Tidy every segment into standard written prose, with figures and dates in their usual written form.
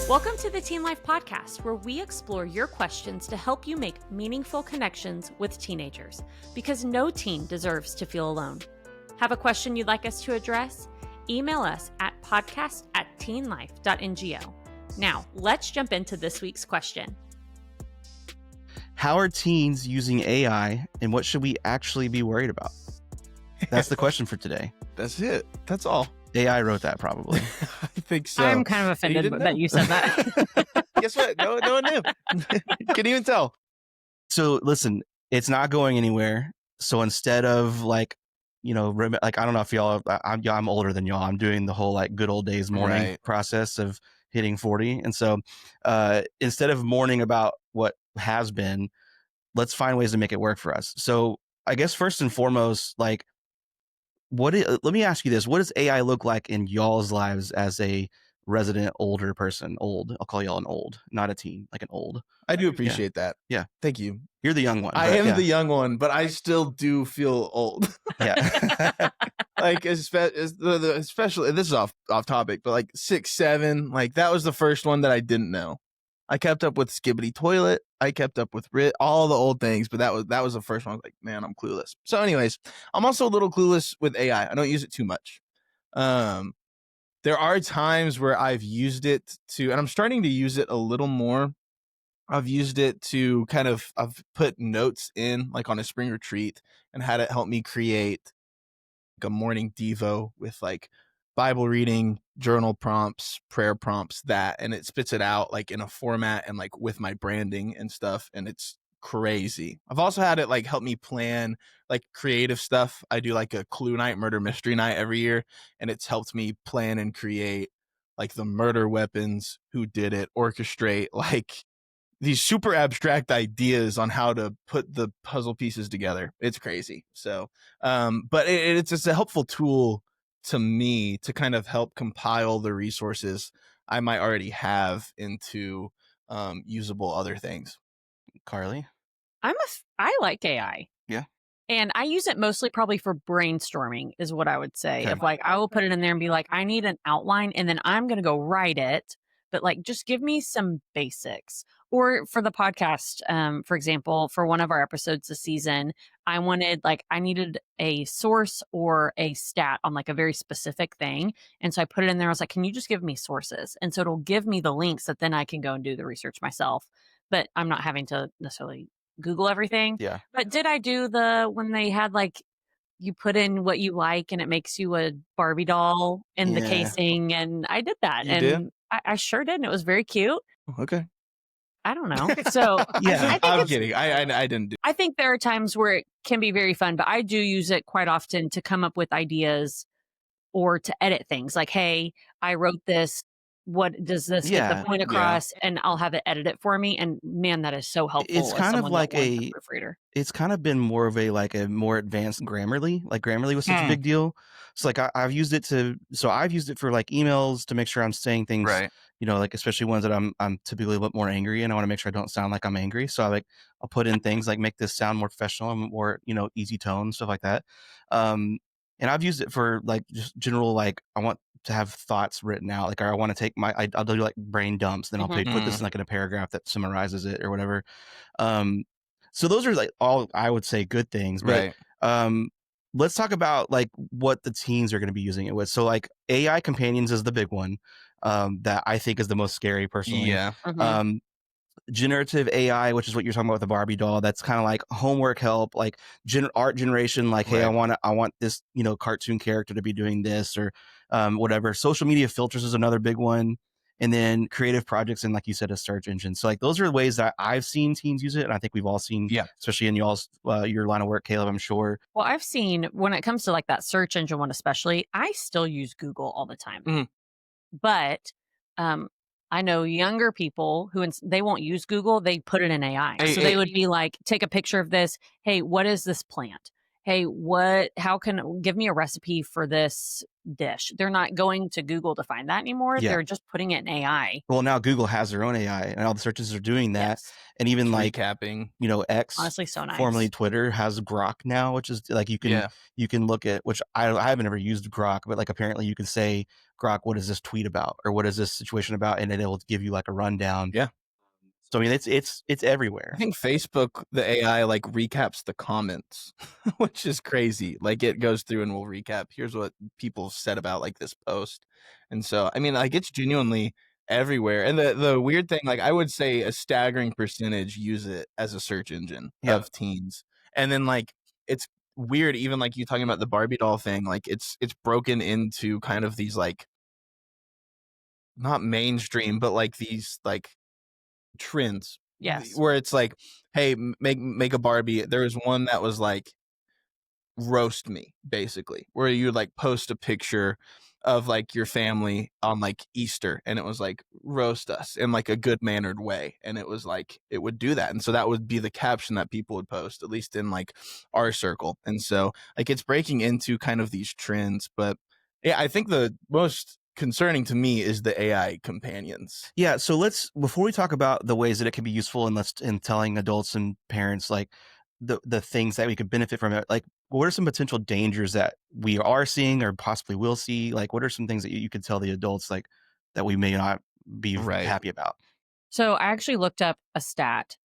Welcome to the Teen Life Podcast, where we explore your questions to help you make meaningful connections with teenagers, because no teen deserves to feel alone. Have a question you'd like us to address? Email us at podcast@teenlife.ngo. Now, let's jump into this week's question. How are teens using AI, and what should we actually be worried about? That's the question for today. That's it. That's all. AI wrote that, probably. I think so. I'm kind of offended that you said that. Guess what? No one knew. Couldn't even tell. So listen, it's not going anywhere. So instead of I don't know if y'all, I'm older than y'all. I'm doing the whole good old days mourning process of hitting 40. And so instead of mourning about what has been, let's find ways to make it work for us. So I guess first and foremost, let me ask you this. What does AI look like in y'all's lives as a resident older person? Old. I'll call y'all an old, not a teen, like an old. I do appreciate that. Yeah. Thank you. You're the young one. I am the young one, but I still do feel old. Yeah. Especially, this is off topic, but 6, 7, that was the first one that I didn't know. I kept up with Skibbity Toilet. I kept up with all the old things, but that was the first one. I was like, man, I'm clueless. So anyways, I'm also a little clueless with AI. I don't use it too much. There are times where I've used it to, and I'm starting to use it a little more. I've used it to I've put notes in on a spring retreat and had it help me create a morning devo with Bible reading, journal prompts, prayer prompts, and it spits it out in a format and with my branding and stuff. And it's crazy. I've also had it help me plan creative stuff. I do a clue night, murder mystery night every year. And it's helped me plan and create the murder weapons, who did it, orchestrate these super abstract ideas on how to put the puzzle pieces together. It's crazy. So, but it's just a helpful tool to me to help compile the resources I might already have into usable other things. Karlie? I like AI. Yeah. And I use it mostly probably for brainstorming is what I would say. Okay. I will put it in there and be like, I need an outline and then I'm going to go write it. But just give me some basics. Or for the podcast, for example, for one of our episodes this season, I needed a source or a stat on a very specific thing. And so I put it in there. I was like, can you just give me sources? And so it'll give me the links that then I can go and do the research myself. But I'm not having to necessarily Google everything. Yeah. But did I do when they had you put in what you like and it makes you a Barbie doll in the casing? And I did that. You did? I sure did. And it was very cute. Okay. I don't know. So yeah, I'm kidding. I didn't do. I think there are times where it can be very fun, but I do use it quite often to come up with ideas or to edit things. Hey, I wrote this. What does this get the point across? Yeah. And I'll have it edit it for me. And man, that is so helpful. It's kind of like a proofreader. It's kind of been more of a more advanced Grammarly. Grammarly was such a big deal. So I've used it for emails to make sure I'm saying things right. Especially ones that I'm typically a bit more angry and I want to make sure I don't sound like I'm angry. So I'll put in things make this sound more professional and more, easy tone, stuff like that. And I've used it for just general, I want to have thoughts written out. Or I want to take I'll do brain dumps. Then I'll put this in a paragraph that summarizes it or whatever. So those are all I would say good things. But right. Let's talk about what the teens are going to be using it with. So AI companions is the big one that I think is the most scary personally. Yeah. Mm-hmm. Generative AI, which is what you're talking about with the Barbie doll, that's kind of homework help, art generation, hey, I want this, cartoon character to be doing this or whatever. Social media filters is another big one. And then creative projects and like you said, a search engine. So those are the ways that I've seen teens use it. And I think we've all seen, especially in y'all's your line of work, Caleb, I'm sure. Well, I've seen when it comes to that search engine one, especially, I still use Google all the time. Mm-hmm. But I know younger people who they won't use Google. They put it in AI. So they would be take a picture of this. Hey, what is this plant? hey, give me a recipe for this dish. They're not going to Google to find that anymore. Yeah. They're just putting it in AI. Well, now Google has their own AI, and all the searches are doing that. Yes. And even It's like, recapping. you know, X, Honestly, so formerly nice. Twitter, has Grok now, which is like you Yeah. can look at, which I haven't ever used Grok, but like apparently you can say, Grok, what is this tweet about, or what is this situation about, and then it'll give you like a rundown. Yeah. So I mean, it's everywhere. I think Facebook, the AI like recaps the comments, which is crazy. Like it goes through and will recap. Here's what people said about like this post. And so, I mean, like it's genuinely everywhere. And the weird thing, like I would say a staggering percentage use it as a search engine of teens. And then like it's weird, even like you talking about the Barbie doll thing, like it's broken into kind of these like not mainstream, but like these like trends. Yes. Where it's like, hey, make a Barbie. There was one that was like roast me, basically, where you would like post a picture of like your family on like Easter, and it was like roast us in like a good mannered way, and it was like it would do that, and so that would be the caption that people would post, at least in like our circle. And so like it's breaking into kind of these trends. But yeah, I think the most concerning to me is the AI companions. Yeah, so before we talk about the ways that it can be useful in telling adults and parents like the things that we could benefit from it, like what are some potential dangers that we are seeing or possibly will see? Like what are some things that you could tell the adults like that we may not be Right. happy about? So I actually looked up a stat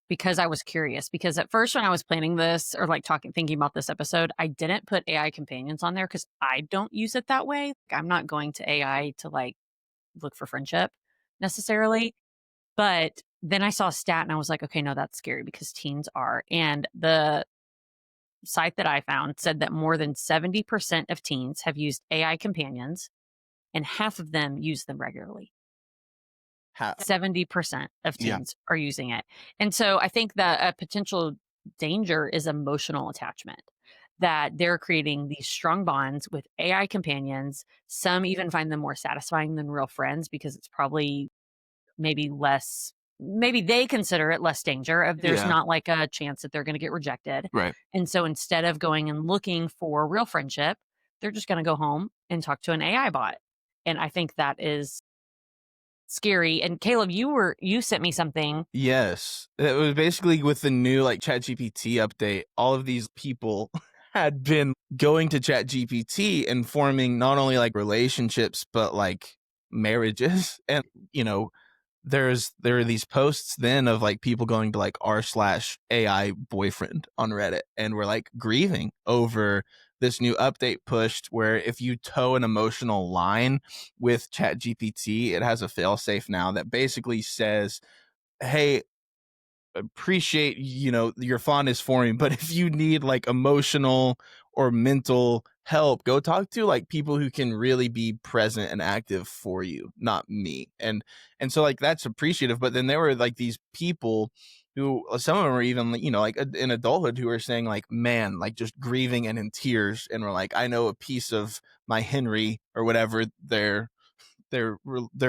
because I was curious. Because at first, when I was planning this or like thinking about this episode, I didn't put AI companions on there because I don't use it that way. Like, I'm not going to AI to like look for friendship necessarily. But then I saw a stat and I was like, okay, no, that's scary because teens are. And the site that I found said that more than 70% of teens have used AI companions and half of them use them regularly. 70% of teens are using it. And so I think that a potential danger is emotional attachment, that they're creating these strong bonds with AI companions. Some even find them more satisfying than real friends because it's probably maybe they consider it less danger if there's not like a chance that they're going to get rejected. Right. And so instead of going and looking for real friendship, they're just going to go home and talk to an AI bot. And I think that is scary. And Caleb, you sent me something. Yes. It was basically with the new like ChatGPT update, all of these people had been going to ChatGPT and forming not only like relationships, but like marriages. And, you know, there are these posts then of like people going to like r/AI boyfriend on Reddit, and we're like grieving over this new update pushed where if you toe an emotional line with ChatGPT, it has a failsafe now that basically says, hey, appreciate, you know, your fondness for me, but if you need like emotional or mental help, go talk to like people who can really be present and active for you, not me. And so like that's appreciative. But then there were like these people who, some of them were even, you know, like in adulthood, who were saying like, man, like just grieving and in tears, and were like, I know a piece of my Henry or whatever their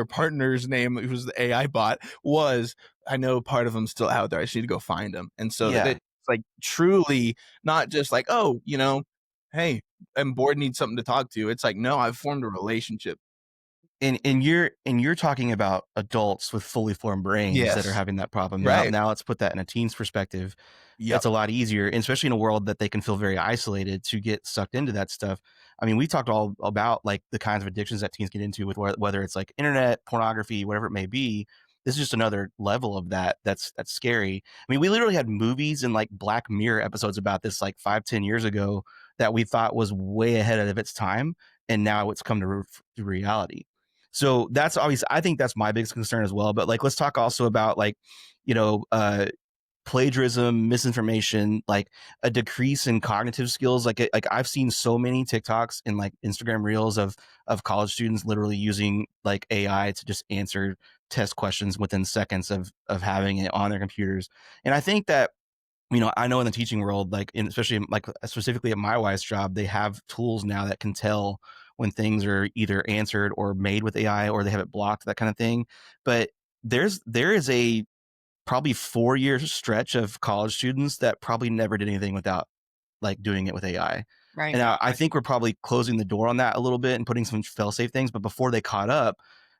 partner's name, who's the AI bot, was. I know part of them still out there. I just need to go find them. And so it's like truly not just like, oh, you know, hey, I'm bored, need something to talk to. It's like, no, I've formed a relationship. And you're talking about adults with fully formed brains that are having that problem. Right. Now let's put that in a teen's perspective. Yep. It's a lot easier, and especially in a world that they can feel very isolated, to get sucked into that stuff. I mean, we talked all about like the kinds of addictions that teens get into with whether it's like internet, pornography, whatever it may be. This is just another level of that. That's scary. I mean, we literally had movies and like Black Mirror episodes about this like 5-10 years ago that we thought was way ahead of its time, and now it's come to reality. So that's obvious. I think that's my biggest concern as well. But like, let's talk also about like, you know, plagiarism, misinformation, like a decrease in cognitive skills. Like I've seen so many TikToks and like Instagram reels of college students literally using like AI to just answer test questions within seconds of having it on their computers. And I think that, you know, I know in the teaching world, like especially like specifically at my wife's job, they have tools now that can tell when things are either answered or made with AI, or they have it blocked, that kind of thing. But there is a probably 4-year stretch of college students that probably never did anything without like doing it with AI. Right. And I think we're probably closing the door on that a little bit and putting some fail-safe things. But before they caught up,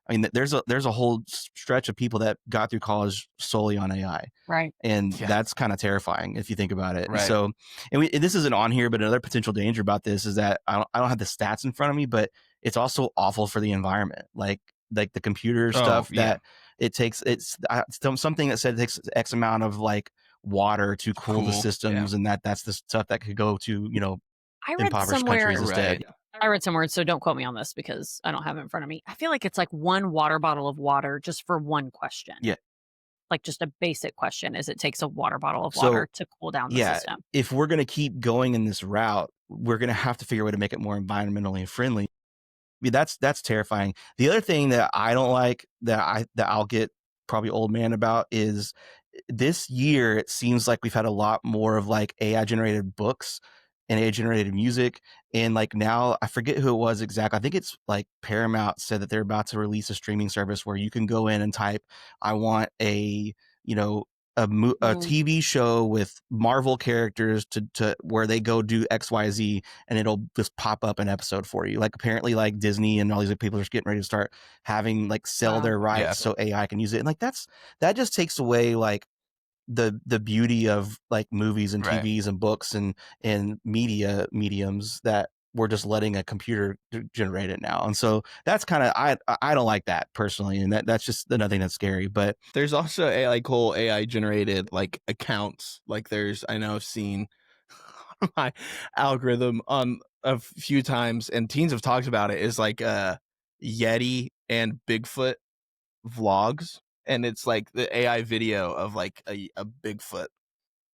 I mean, there's a whole stretch of people that got through college solely on AI. Right. And Yeah. that's kind of terrifying if you think about it. Right. So, and this isn't on here, but another potential danger about this is that I don't have the stats in front of me, but it's also awful for the environment. Like the computer stuff that it takes, it's something that said it takes X amount of like water to cool the systems, and that's the stuff that could go to, you know, I read impoverished somewhere, countries instead. I read somewhere, so don't quote me on this because I don't have it in front of me. I feel like it's like 1 water bottle of water just for one question. Yeah. Like just a basic question is it takes a water bottle of So, water to cool down the system. if we're going to keep going in this route, we're going to have to figure a way to make it more environmentally friendly. I mean, that's terrifying. The other thing that I don't like that I'll get probably old man about is this year it seems like we've had a lot more of like AI generated books and AI generated music. And like now I forget who it was exactly. I think it's like Paramount said that they're about to release a streaming service where you can go in and type, I want a, you know, a TV show with Marvel characters to where they go do XYZ, and it'll just pop up an episode for you. Like apparently like Disney and all these people are getting ready to start having like sell their rights so AI can use it. And like that just takes away like the beauty of like movies and TVs and books and media mediums that we're just letting a computer generate it now. And so that's kind of, I don't like that personally. And that's just another thing that's scary. But there's also like whole AI generated like accounts. Like I know I've seen my algorithm on a few times, and teens have talked about it, is like Yeti and Bigfoot vlogs. And it's like the AI video of like a Bigfoot,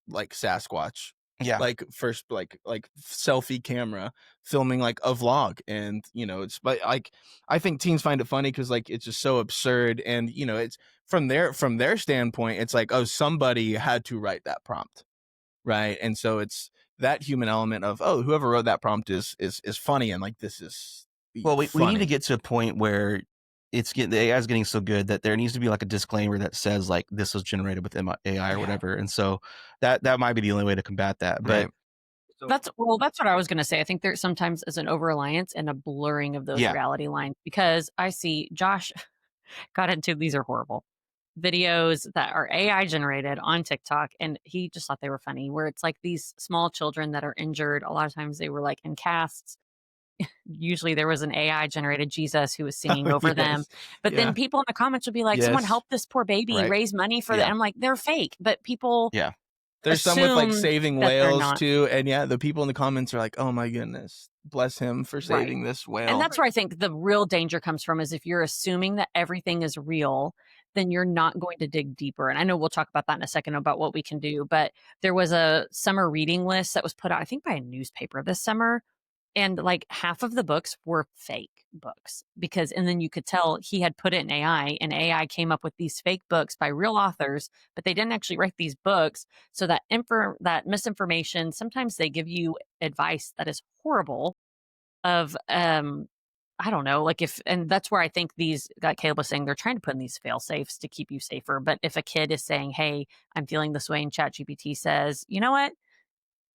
like Sasquatch, like first like selfie camera filming like a vlog. And you know, it's, but like I think teens find it funny because like it's just so absurd. And you know, it's from their standpoint, it's like, oh, somebody had to write that prompt, right? And so it's that human element of, oh, whoever wrote that prompt is funny, and like this is we need to get to a point where the AI is getting so good that there needs to be like a disclaimer that says like this was generated with AI or whatever. And so that might be the only way to combat that. But that's what I was going to say. I think there sometimes is an over-reliance and a blurring of those reality lines, because I see Josh got into, these are horrible videos that are AI generated on TikTok, and he just thought they were funny, where it's like these small children that are injured. A lot of times they were like in casts. Usually there was an AI generated Jesus who was singing over them. But then people in the comments would be like, someone help this poor baby, raise money for them. I'm like, they're fake. But people there's some with like saving whales too. And the people in the comments are like, oh my goodness, bless him for saving this whale. And that's where I think the real danger comes from, is if you're assuming that everything is real, then you're not going to dig deeper. And I know we'll talk about that in a second about what we can do. But there was a summer reading list that was put out, I think by a newspaper this summer. And like half of the books were fake books, and then you could tell he had put it in AI, and AI came up with these fake books by real authors, but they didn't actually write these books. So that misinformation, sometimes they give you advice that is horrible of, I don't know, like and that's where I think these, like Caleb was saying, they're trying to put in these fail safes to keep you safer. But if a kid is saying, hey, I'm feeling this way, and ChatGPT says, you know what,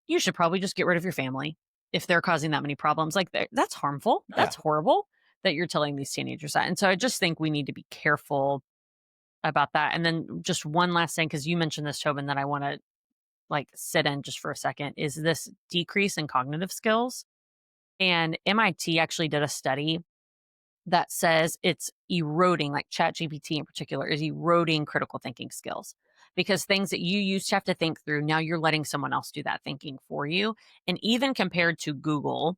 you should probably just get rid of your family if they're causing that many problems. Like that's harmful. That's horrible that you're telling these teenagers that. And so I just think we need to be careful about that. And then just one last thing, because you mentioned this, Tobin, that I want to like sit in just for a second, is this decrease in cognitive skills. And MIT actually did a study that says it's eroding, like ChatGPT in particular, is eroding critical thinking skills. Because things that you used to have to think through, now you're letting someone else do that thinking for you. And even compared to Google,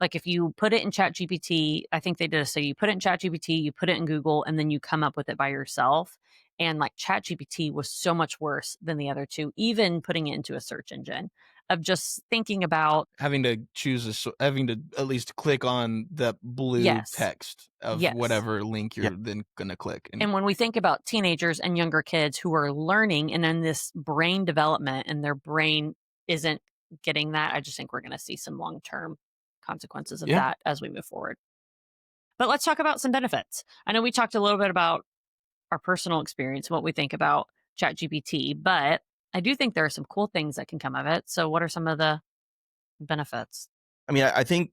like if you put it in ChatGPT, I think they did a study, you put it in ChatGPT, you put it in Google, and then you come up with it by yourself. And like ChatGPT was so much worse than the other two, even putting it into a search engine, of just thinking about having to having to at least click on the blue text of whatever link you're then going to click. And when we think about teenagers and younger kids who are learning and in this brain development, and their brain isn't getting that, I just think we're going to see some long-term consequences of that as we move forward. But let's talk about some benefits. I know we talked a little bit about our personal experience, what we think about ChatGPT, but I do think there are some cool things that can come of it. So what are some of the benefits. I mean, I think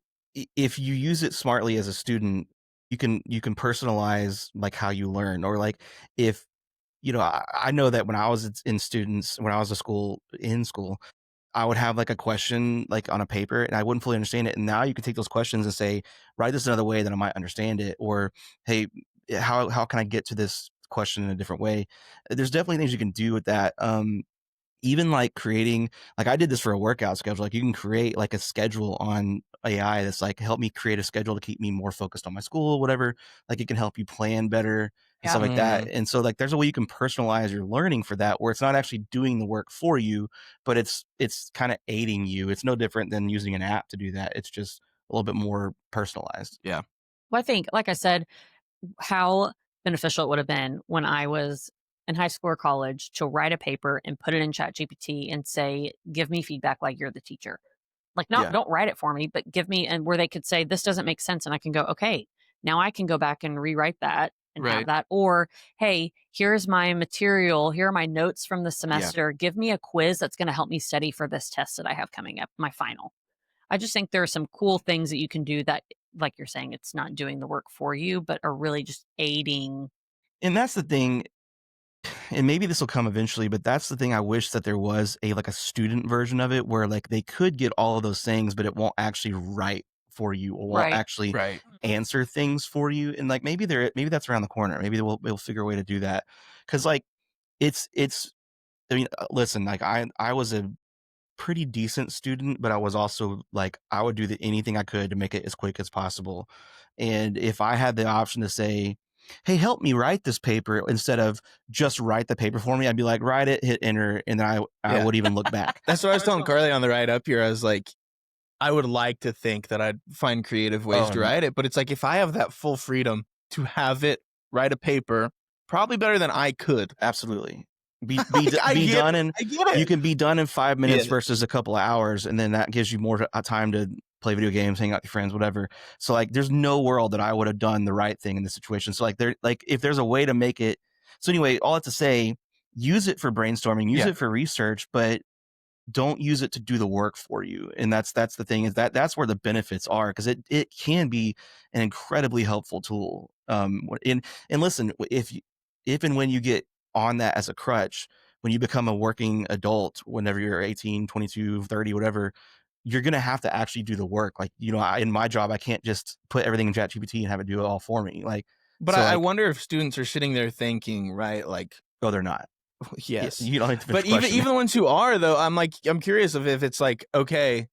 if you use it smartly as a student, you can personalize like how you learn, or like if I know that when I was when I was in school, I would have like a question like on a paper and I wouldn't fully understand it. And now you can take those questions and say, write this another way that I might understand it. Or, hey, how can I get to this question in a different way? There's definitely things you can do with that. Even like creating, like I did this for a workout schedule. Like you can create like a schedule on AI that's like, help me create a schedule to keep me more focused on my school, whatever. Like it can help you plan better and stuff like that. And so like there's a way you can personalize your learning for that, where it's not actually doing the work for you, but it's kind of aiding you. It's no different than using an app to do that. It's just a little bit more personalized. Yeah. Well, I think, like I said, how beneficial it would have been when I was in high school or college to write a paper and put it in ChatGPT and say, give me feedback like you're the teacher. Like, no, Yeah. don't write it for me, but give me, and where they could say, this doesn't make sense. And I can go, okay, now I can go back and rewrite that and have Right. that. Or, hey, here's my material. Here are my notes from the semester. Give me a quiz that's going to help me study for this test that I have coming up, my final. I just think there are some cool things that you can do that, like you're saying, it's not doing the work for you, but are really just aiding. And that's the thing. And maybe this will come eventually, but that's the thing. I wish that there was a student version of it where like they could get all of those things, but it won't actually write for you, or won't Right. actually Right. answer things for you. And like maybe that's around the corner. Maybe we'll figure a way to do that. Cause like it's I mean, listen, like I was a pretty decent student, but I was also like, I would do anything I could to make it as quick as possible. And if I had the option to say, hey, help me write this paper, instead of just write the paper for me, I'd be like, write it, hit enter, and then I Yeah. would even look back. That's what I was telling Karlie on the ride up here. I was like, I would like to think that I'd find creative ways to write it, but it's like, if I have that full freedom to have it write a paper, probably better than I could. Absolutely. Be I get done it. in I get it. You can be done in 5 minutes Yeah. versus a couple of hours, and then that gives you more time to play video games, hang out with your friends, whatever. So like there's no world that I would have done the right thing in this situation. So like if there's a way to make it. So anyway, all that to say, use it for brainstorming, use it for research, but don't use it to do the work for you. And that's the thing, is that's where the benefits are, because it can be an incredibly helpful tool. And listen, if and when you get on that as a crutch, when you become a working adult, whenever you're 18, 22, 30, whatever, you're going to have to actually do the work. Like, in my job, I can't just put everything in ChatGPT and have it do it all for me. Like, but so I like, wonder if students are sitting there thinking, right, like, oh, they're not. yes, You don't have to but even the ones who are, though, I'm curious if it's like, okay,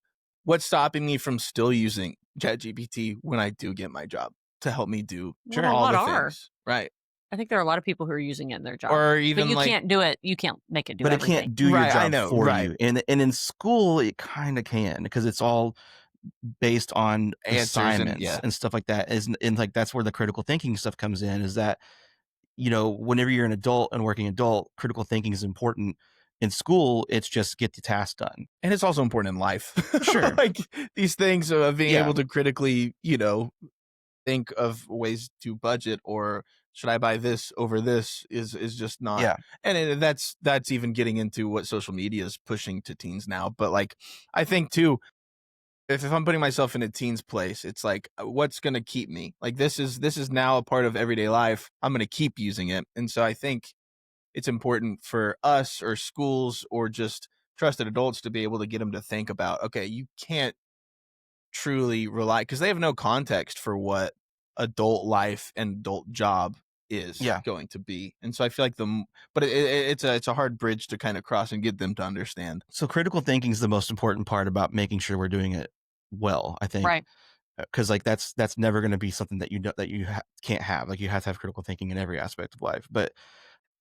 what's stopping me from still using ChatGPT when I do get my job to help me do Well, a all lot the are. things, right? I think there are a lot of people who are using it in their job. Or But even you like, can't do it. You can't make it do but it everything. can't do your Right, I job know, for right. you. And in school, it kind of can, because it's all based on Answers assignments and stuff like that. And like that's where the critical thinking stuff comes in, is that whenever you're an adult and working adult, critical thinking is important. In school, it's just get the task done. And it's also important in life. Sure. Like these things of being Yeah. able to critically, think of ways to budget, or should I buy this over this, is just not. Yeah. And that's even getting into what social media is pushing to teens now. But like, I think too, if I'm putting myself in a teen's place, it's like, what's going to keep me? Like, this is now a part of everyday life. I'm going to keep using it. And so I think it's important for us, or schools, or just trusted adults, to be able to get them to think about, okay, you can't truly rely, because they have no context for what adult life and adult job is going to be. And so I feel like but it's a hard bridge to kind of cross and get them to understand. So critical thinking is the most important part about making sure we're doing it well, I think. Right. Because like that's never going to be something that can't have. Like you have to have critical thinking in every aspect of life. But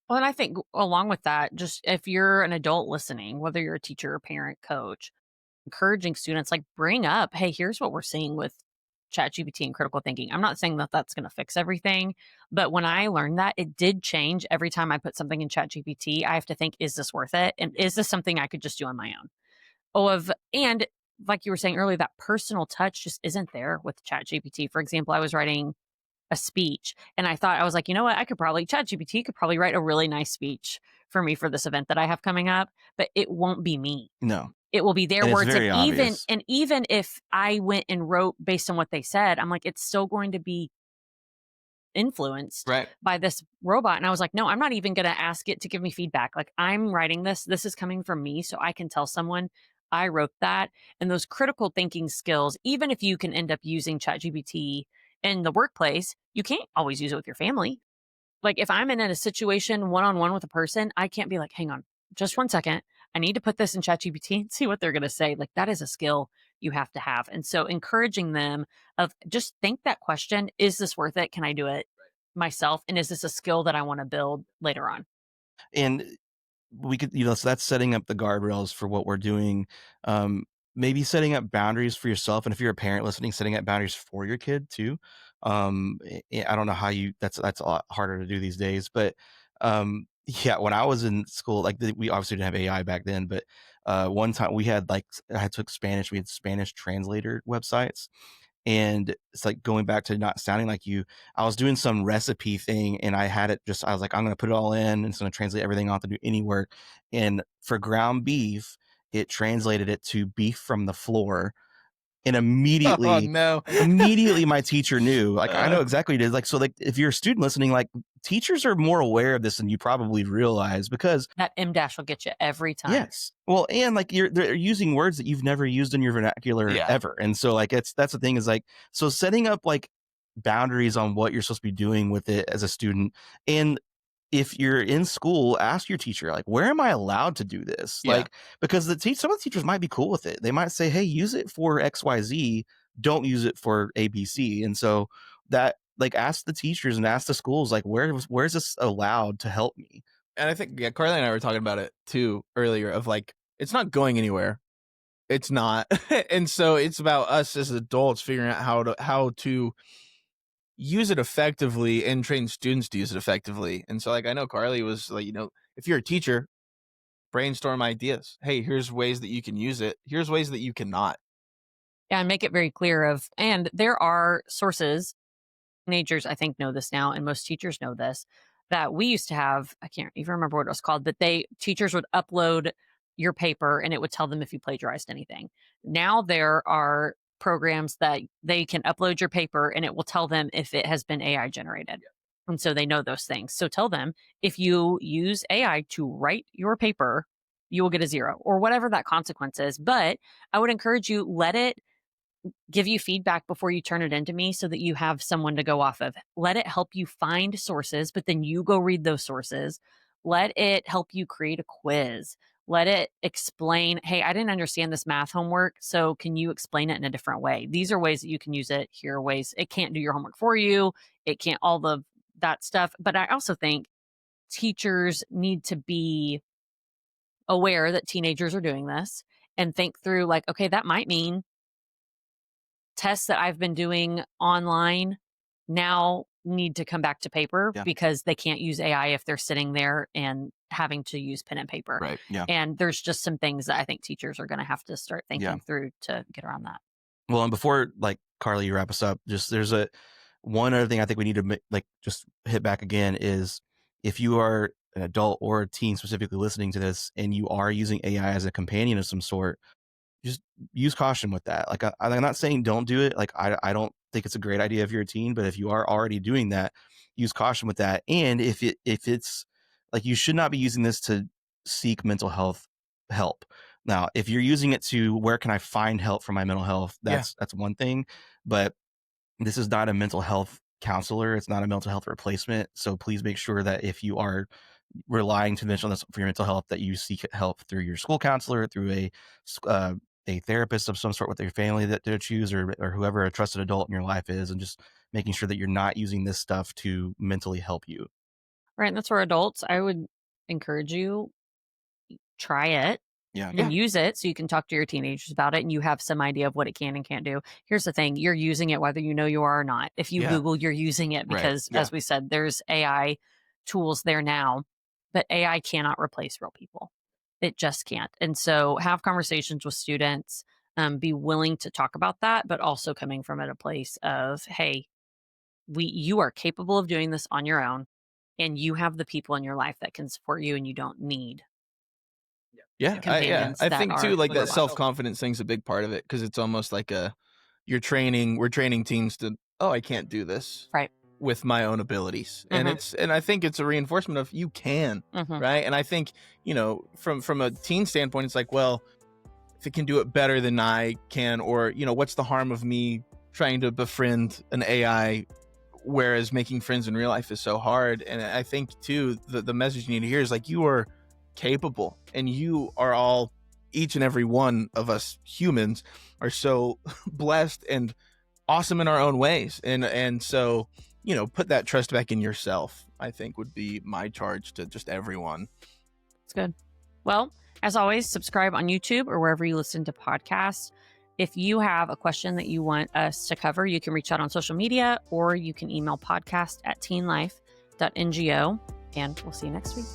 Well, and I think along with that, just if you're an adult listening, whether you're a teacher, or parent, coach, encouraging students, like, bring up, hey, here's what we're seeing with ChatGPT and critical thinking. I'm not saying that that's going to fix everything, but when I learned that, it did change. Every time I put something in ChatGPT, I have to think, is this worth it? And is this something I could just do on my own? And like you were saying earlier, that personal touch just isn't there with ChatGPT. For example, I was writing a speech and I was like, you know what? ChatGPT could probably write a really nice speech for me for this event that I have coming up, but it won't be me. no. It will be their And it's words, and very obvious. even if I went and wrote based on what they said, I'm like, it's still going to be influenced Right. by this robot. And I was like, no, I'm not even going to ask it to give me feedback. Like, I'm writing this. This is coming from me. So I can tell someone I wrote that. And those critical thinking skills, even if you can end up using ChatGPT in the workplace, you can't always use it with your family. Like, if I'm in a situation one on one with a person, I can't be like, hang on, just 1 second. I need to put this in ChatGPT and see what they're going to say. Like, that is a skill you have to have. And so encouraging them of just think that question, is this worth it? Can I do it myself? And is this a skill that I want to build later on? And we could, so that's setting up the guardrails for what we're doing. Um, Maybe setting up boundaries for yourself. And if you're a parent listening, setting up boundaries for your kid too. I don't know how that's a lot harder to do these days, but yeah, when I was in school, like we obviously didn't have AI back then, but one time we had I took Spanish, we had Spanish translator websites. And it's like going back to not sounding like you. I was doing some recipe thing and I was like, I'm going to put it all in and it's going to translate everything. I don't have to do any work. And for ground beef, it translated it to beef from the floor. And Oh no. immediately my teacher knew, like, I know Uh, exactly what it is. Like, so like if you're a student listening, like teachers are more aware of this than you probably realize because That M dash will get you every time. yes. Well, and like they're using words that you've never used in your vernacular yeah. ever. And so like that's the thing is like so setting up like boundaries on what you're supposed to be doing with it as a student. And if you're in school, ask your teacher, like, where am I allowed to do this? Yeah. Like, because some of the teachers might be cool with it. They might say, hey, use it for XYZ, don't use it for ABC. And so that like ask the teachers and ask the schools, like, where's this allowed to help me? And I think Karlie and I were talking about it too earlier of like it's not going anywhere. It's not. And so it's about us as adults figuring out how to use it effectively and train students to use it effectively. And so like I know Karlie was like, if you're a teacher, brainstorm ideas. Hey, here's ways that you can use it. Here's ways that you cannot. Yeah, and make it very clear and there are sources. Teenagers, I think, know this now, and most teachers know this, that we used to have. I can't even remember what it was called, but teachers would upload your paper and it would tell them if you plagiarized anything. Now there are programs that they can upload your paper and it will tell them if it has been AI generated. And so they know those things. So tell them, if you use AI to write your paper, you will get a 0 or whatever that consequence is. But I would encourage you, let it give you feedback before you turn it into me so that you have someone to go off of. Let it help you find sources, but then you go read those sources. Let it help you create a quiz. Let it explain, hey, I didn't understand this math homework. So can you explain it in a different way? These are ways that you can use it. Here are ways it can't do your homework for you. It can't all the that stuff. But I also think teachers need to be aware that teenagers are doing this and think through, like, okay, that might mean tests that I've been doing online now need to come back to paper Yeah. because they can't use AI if they're sitting there and having to use pen and paper. Right. Yeah. And there's just some things that I think teachers are going to have to start thinking through to get around that. Well, and before like Karlie, you wrap us up, just there's one other thing I think we need to like just hit back again is if you are an adult or a teen specifically listening to this and you are using AI as a companion of some sort, just use caution with that. Like I'm not saying don't do it. Like I don't think it's a great idea if you're a teen, but if you are already doing that, use caution with that. And if it's like you should not be using this to seek mental health help. Now, if you're using it to where can I find help for my mental health, that's one thing. But this is not a mental health counselor. It's not a mental health replacement. So please make sure that if you are relying too much on this for your mental health, that you seek help through your school counselor, through a therapist of some sort with your family that they choose, or whoever a trusted adult in your life is, and just making sure that you're not using this stuff to mentally help you. Right. And that's where adults, I would encourage you, try it. Yeah. And use it so you can talk to your teenagers about it and you have some idea of what it can and can't do. Here's the thing, you're using it whether you know you are or not. If you Google, you're using it because, as we said, there's AI tools there now, but AI cannot replace real people. It just can't. And so have conversations with students, be willing to talk about that, but also coming from at a place of, hey, you are capable of doing this on your own and you have the people in your life that can support you and you don't need Yeah, companions I that think are too, like that robots. self-confidence thing's a big part of it because it's almost like we're training teens to, oh, I can't do this Right. with my own abilities. And I think it's a reinforcement of you can, Mhm. right? And I think, from a teen standpoint, it's like, well, if it can do it better than I can, or, what's the harm of me trying to befriend an AI, whereas making friends in real life is so hard. And I think too, the message you need to hear is like, you are capable, and you are all, each and every one of us humans are so blessed and awesome in our own ways. And so, put that trust back in yourself, I think would be my charge to just everyone. That's good. Well, as always, subscribe on YouTube or wherever you listen to podcasts. If you have a question that you want us to cover, you can reach out on social media, or you can email podcast@teenlife.ngo, and we'll see you next week.